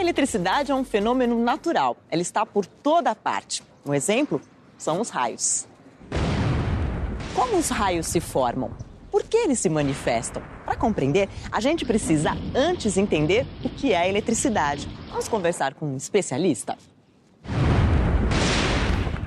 eletricidade é um fenômeno natural. Ela está por toda parte. Um exemplo são os raios. Como os raios se formam? Por que eles se manifestam? Para compreender, a gente precisa antes entender o que é a eletricidade. Vamos conversar com um especialista?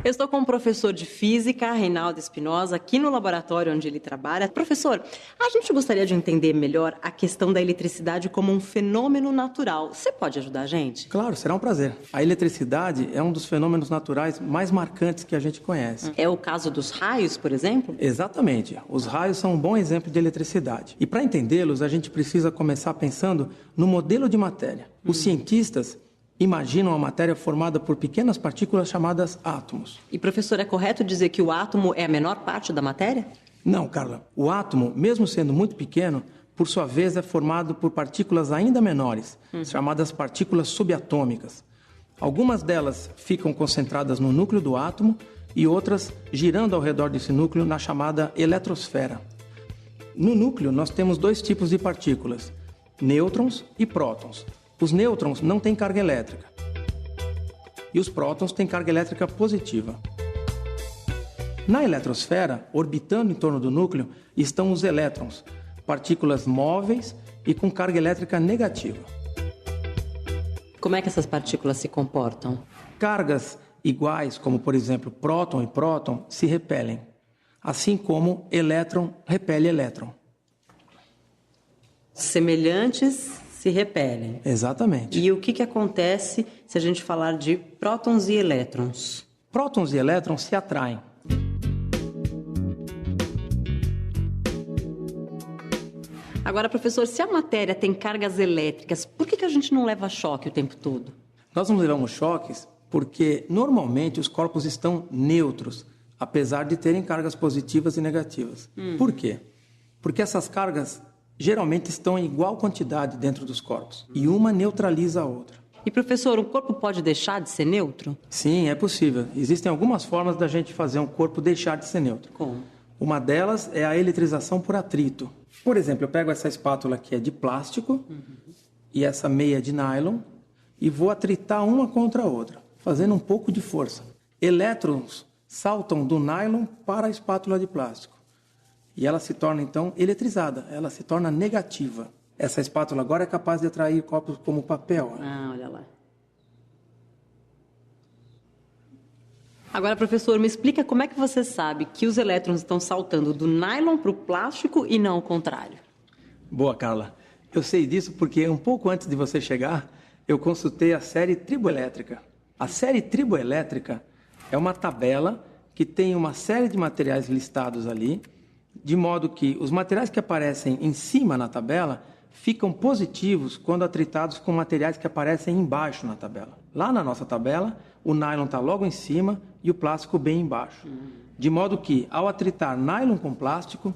Eu estou com o professor de física, Reinaldo Espinosa, aqui no laboratório onde ele trabalha. Professor, a gente gostaria de entender melhor a questão da eletricidade como um fenômeno natural. Você pode ajudar a gente? Claro, será um prazer. A eletricidade é um dos fenômenos naturais mais marcantes que a gente conhece. É o caso dos raios, por exemplo? Exatamente. Os raios são um bom exemplo de eletricidade. E para entendê-los, a gente precisa começar pensando no modelo de matéria. Os cientistas imaginam a matéria formada por pequenas partículas chamadas átomos. E, professor, é correto dizer que o átomo é a menor parte da matéria? Não, Carla. O átomo, mesmo sendo muito pequeno, por sua vez é formado por partículas ainda menores, chamadas partículas subatômicas. Algumas delas ficam concentradas no núcleo do átomo e outras girando ao redor desse núcleo na chamada eletrosfera. No núcleo, nós temos dois tipos de partículas, nêutrons e prótons. Os nêutrons não têm carga elétrica e os prótons têm carga elétrica positiva. Na eletrosfera, orbitando em torno do núcleo, estão os elétrons, partículas móveis e com carga elétrica negativa. Como é que essas partículas se comportam? Cargas iguais, como por exemplo próton e próton, se repelem, assim como elétron repele elétron. Semelhantes se repelem. Exatamente. E o que acontece se a gente falar de prótons e elétrons? Prótons e elétrons se atraem. Agora, professor, se a matéria tem cargas elétricas, por que a gente não leva choque o tempo todo? Nós não levamos choques porque, normalmente, os corpos estão neutros, apesar de terem cargas positivas e negativas. Por quê? Porque essas cargas geralmente estão em igual quantidade dentro dos corpos e uma neutraliza a outra. E, professor, um corpo pode deixar de ser neutro? Sim, é possível. Existem algumas formas da gente fazer um corpo deixar de ser neutro. Como? Uma delas é a eletrização por atrito. Por exemplo, eu pego essa espátula que é de plástico e essa meia de nylon e vou atritar uma contra a outra, fazendo um pouco de força. Elétrons saltam do nylon para a espátula de plástico. E ela se torna, então, eletrizada. Ela se torna negativa. Essa espátula agora é capaz de atrair copos como papel. Ah, olha lá. Agora, professor, me explica como é que você sabe que os elétrons estão saltando do nylon para o plástico e não o contrário. Boa, Carla. Eu sei disso porque, um pouco antes de você chegar, eu consultei a série triboelétrica. A série triboelétrica é uma tabela que tem uma série de materiais listados ali, de modo que os materiais que aparecem em cima na tabela ficam positivos quando atritados com materiais que aparecem embaixo na tabela. Lá na nossa tabela, o nylon está logo em cima e o plástico bem embaixo. De modo que, ao atritar nylon com plástico,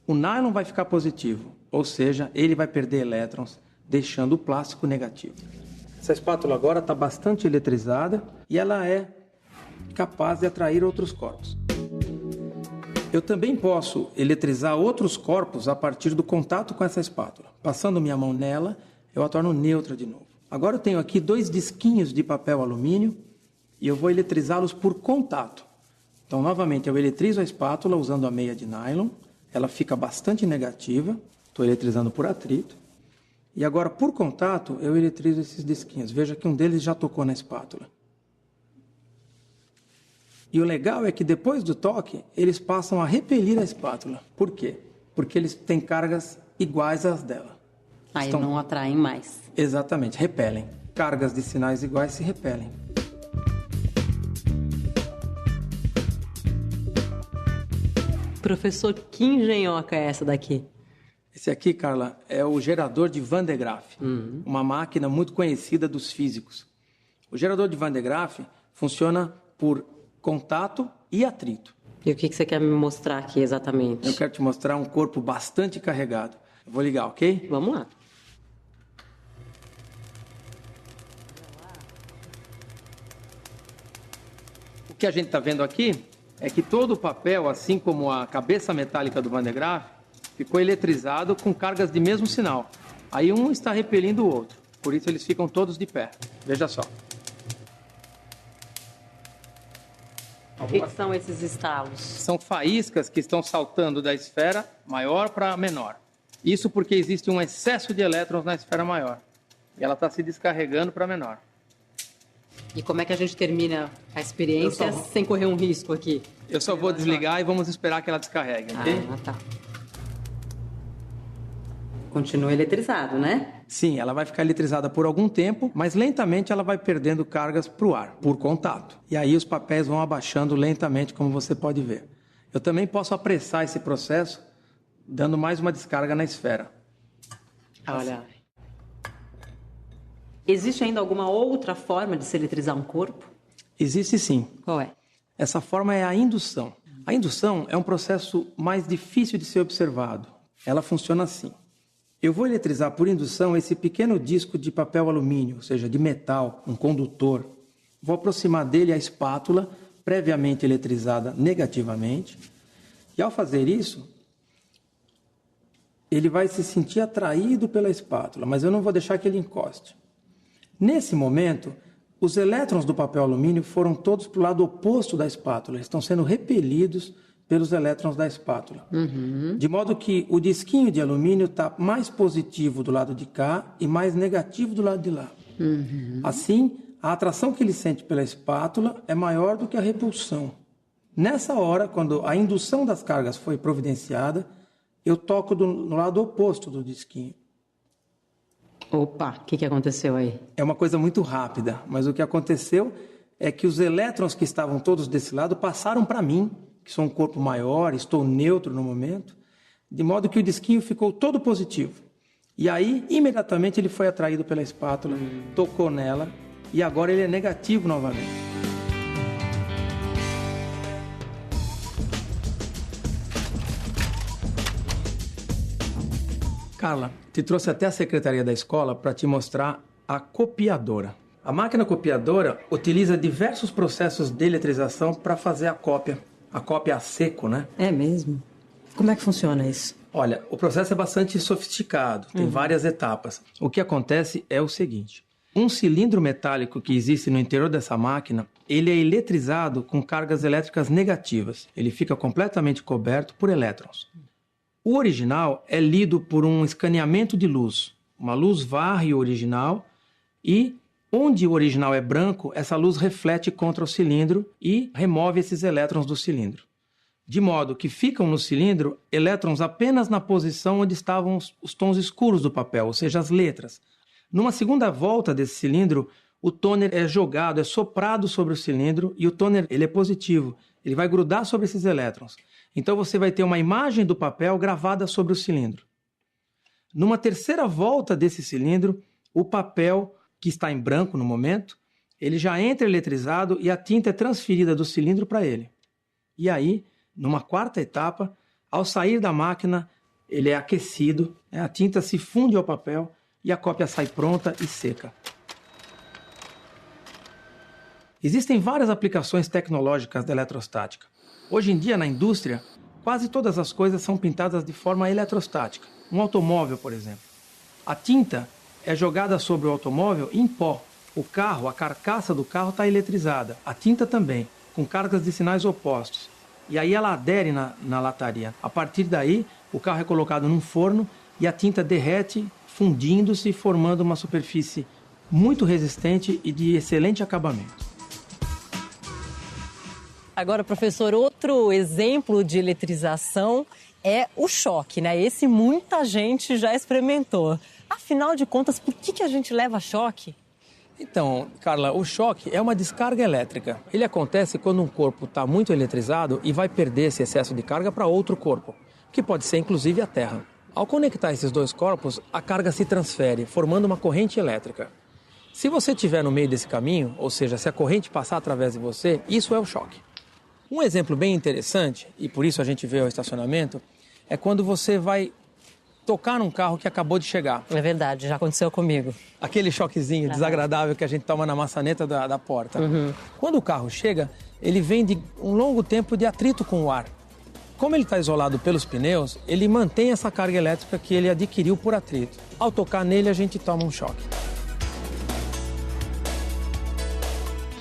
o nylon vai ficar positivo, ou seja, ele vai perder elétrons, deixando o plástico negativo. Essa espátula agora está bastante eletrizada e ela é capaz de atrair outros corpos. Eu também posso eletrizar outros corpos a partir do contato com essa espátula. Passando minha mão nela, eu a torno neutra de novo. Agora eu tenho aqui 2 disquinhos de papel alumínio e eu vou eletrizá-los por contato. Então, novamente, eu eletrizo a espátula usando a meia de nylon. Ela fica bastante negativa. Estou eletrizando por atrito. E agora, por contato, eu eletrizo esses disquinhos. Veja que um deles já tocou na espátula. E o legal é que depois do toque, eles passam a repelir a espátula. Por quê? Porque eles têm cargas iguais às dela. Aí não atraem mais. Exatamente, repelem. Cargas de sinais iguais se repelem. Professor, que engenhoca é essa daqui? Esse aqui, Carla, é o gerador de Van de Graaff, uma máquina muito conhecida dos físicos. O gerador de Van de Graaff funciona por contato e atrito. E o que você quer me mostrar aqui exatamente? Eu quero te mostrar um corpo bastante carregado. Eu vou ligar, ok? Vamos lá. O que a gente está vendo aqui é que todo o papel, assim como a cabeça metálica do Van de Graaff, ficou eletrizado com cargas de mesmo sinal. Aí um está repelindo o outro. Por isso eles ficam todos de pé. Veja só. O que são esses estalos? São faíscas que estão saltando da esfera maior para menor. Isso porque existe um excesso de elétrons na esfera maior. E ela está se descarregando para menor. E como é que a gente termina a experiência sem correr um risco aqui? Eu só vou desligar e vamos esperar que ela descarregue, ok? Ah, tá. Continua eletrizado, né? Sim, ela vai ficar eletrizada por algum tempo, mas lentamente ela vai perdendo cargas para o ar, por contato. E aí os papéis vão abaixando lentamente, como você pode ver. Eu também posso apressar esse processo, dando mais uma descarga na esfera. Olha. Existe ainda alguma outra forma de se eletrizar um corpo? Existe sim. Qual é? Essa forma é a indução. A indução é um processo mais difícil de ser observado. Ela funciona assim. Eu vou eletrizar por indução esse pequeno disco de papel alumínio, ou seja, de metal, um condutor. Vou aproximar dele a espátula, previamente eletrizada negativamente. E ao fazer isso, ele vai se sentir atraído pela espátula, mas eu não vou deixar que ele encoste. Nesse momento, os elétrons do papel alumínio foram todos para o lado oposto da espátula. Eles estão sendo repelidos pelos elétrons da espátula. De modo que o disquinho de alumínio está mais positivo do lado de cá e mais negativo do lado de lá. Assim, a atração que ele sente pela espátula é maior do que a repulsão. Nessa hora, quando a indução das cargas foi providenciada, eu toco no lado oposto do disquinho. Opa, o que aconteceu aí? É uma coisa muito rápida, mas o que aconteceu é que os elétrons que estavam todos desse lado passaram para mim, que sou um corpo maior, estou neutro no momento, de modo que o disquinho ficou todo positivo. E aí, imediatamente, ele foi atraído pela espátula, tocou nela, e agora ele é negativo novamente. Carla, te trouxe até a secretaria da escola para te mostrar a copiadora. A máquina copiadora utiliza diversos processos de eletrização para fazer a cópia a seco, né? É mesmo? Como é que funciona isso? Olha, o processo é bastante sofisticado, tem várias etapas. O que acontece é o seguinte: um cilindro metálico que existe no interior dessa máquina, ele é eletrizado com cargas elétricas negativas. Ele fica completamente coberto por elétrons. O original é lido por um escaneamento de luz. Uma luz varre o original e, onde o original é branco, essa luz reflete contra o cilindro e remove esses elétrons do cilindro. De modo que ficam no cilindro elétrons apenas na posição onde estavam os tons escuros do papel, ou seja, as letras. Numa segunda volta desse cilindro, o tôner é jogado, é soprado sobre o cilindro e o tôner ele é positivo. Ele vai grudar sobre esses elétrons. Então você vai ter uma imagem do papel gravada sobre o cilindro. Numa terceira volta desse cilindro, o papel, que está em branco no momento, ele já entra eletrizado e a tinta é transferida do cilindro para ele. E aí, numa quarta etapa, ao sair da máquina, ele é aquecido, a tinta se funde ao papel e a cópia sai pronta e seca. Existem várias aplicações tecnológicas da eletrostática. Hoje em dia, na indústria, quase todas as coisas são pintadas de forma eletrostática. Um automóvel, por exemplo. A tinta é jogada sobre o automóvel em pó. O carro, a carcaça do carro está eletrizada. A tinta também, com cargas de sinais opostos. E aí ela adere na lataria. A partir daí, o carro é colocado num forno e a tinta derrete, fundindo-se, formando uma superfície muito resistente e de excelente acabamento. Agora, professor, outro exemplo de eletrização é o choque, né? Esse muita gente já experimentou. Afinal de contas, por que a gente leva choque? Então, Carla, o choque é uma descarga elétrica. Ele acontece quando um corpo está muito eletrizado e vai perder esse excesso de carga para outro corpo, que pode ser inclusive a Terra. Ao conectar esses dois corpos, a carga se transfere, formando uma corrente elétrica. Se você estiver no meio desse caminho, ou seja, se a corrente passar através de você, isso é o choque. Um exemplo bem interessante, e por isso a gente vê o estacionamento, é quando você vai tocar num carro que acabou de chegar. É verdade, já aconteceu comigo. Aquele choquezinho desagradável que a gente toma na maçaneta da porta. Quando o carro chega, ele vem de um longo tempo de atrito com o ar. Como ele está isolado pelos pneus, ele mantém essa carga elétrica que ele adquiriu por atrito. Ao tocar nele, a gente toma um choque.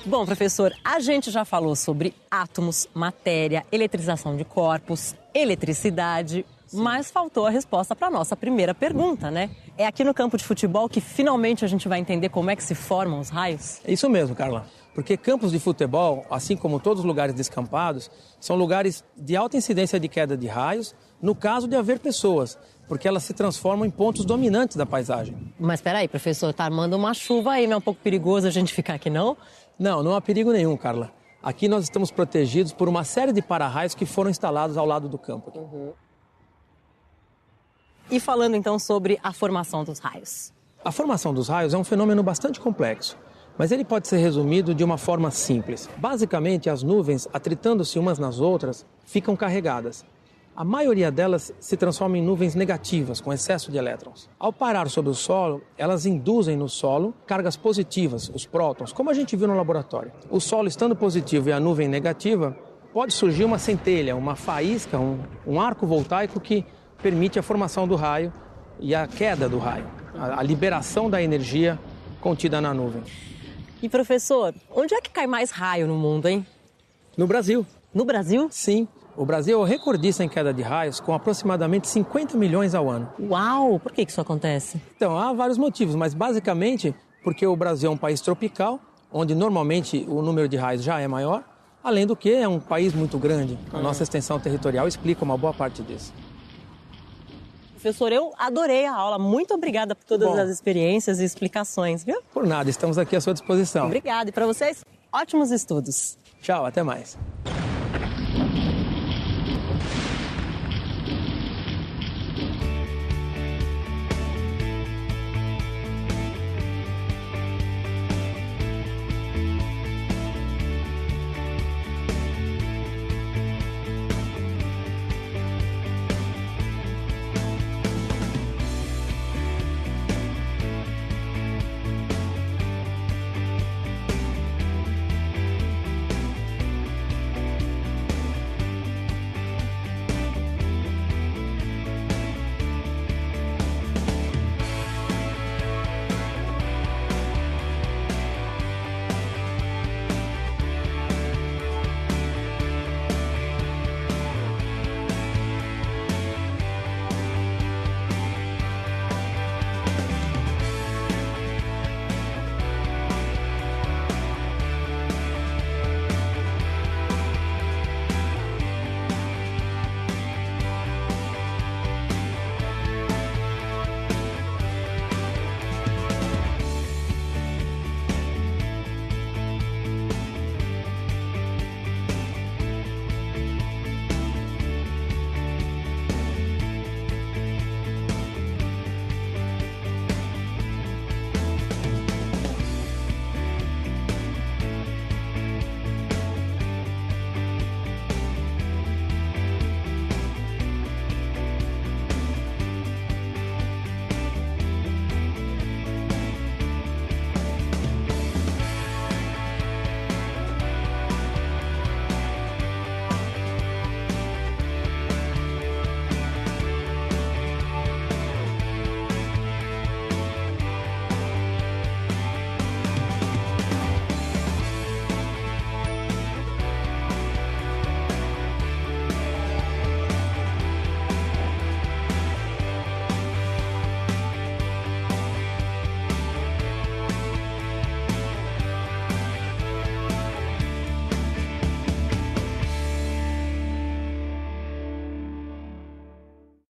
Bom, professor, a gente já falou sobre átomos, matéria, eletrização de corpos, eletricidade, mas faltou a resposta para a nossa primeira pergunta, né? É aqui no campo de futebol que finalmente a gente vai entender como é que se formam os raios? É isso mesmo, Carla. Porque campos de futebol, assim como todos os lugares descampados, são lugares de alta incidência de queda de raios, no caso de haver pessoas, porque elas se transformam em pontos dominantes da paisagem. Mas peraí, professor, tá armando uma chuva aí, não é um pouco perigoso a gente ficar aqui, não? Não há perigo nenhum, Carla. Aqui nós estamos protegidos por uma série de para-raios que foram instalados ao lado do campo. E falando então sobre a formação dos raios. A formação dos raios é um fenômeno bastante complexo, mas ele pode ser resumido de uma forma simples. Basicamente, as nuvens, atritando-se umas nas outras, ficam carregadas. A maioria delas se transforma em nuvens negativas, com excesso de elétrons. Ao parar sobre o solo, elas induzem no solo cargas positivas, os prótons, como a gente viu no laboratório. O solo estando positivo e a nuvem negativa, pode surgir uma centelha, uma faísca, um arco voltaico que permite a formação do raio e a queda do raio, a liberação da energia contida na nuvem. E professor, onde é que cai mais raio no mundo, hein? No Brasil. No Brasil? Sim. O Brasil é o recordista em queda de raios, com aproximadamente 50 milhões ao ano. Uau! Por que isso acontece? Então, há vários motivos, mas basicamente porque o Brasil é um país tropical, onde normalmente o número de raios já é maior, além do que é um país muito grande. A nossa extensão territorial explica uma boa parte disso. Professor, eu adorei a aula. Muito obrigada por todas as experiências e explicações, viu? Por nada, estamos aqui à sua disposição. Obrigada. E para vocês, ótimos estudos. Tchau, até mais.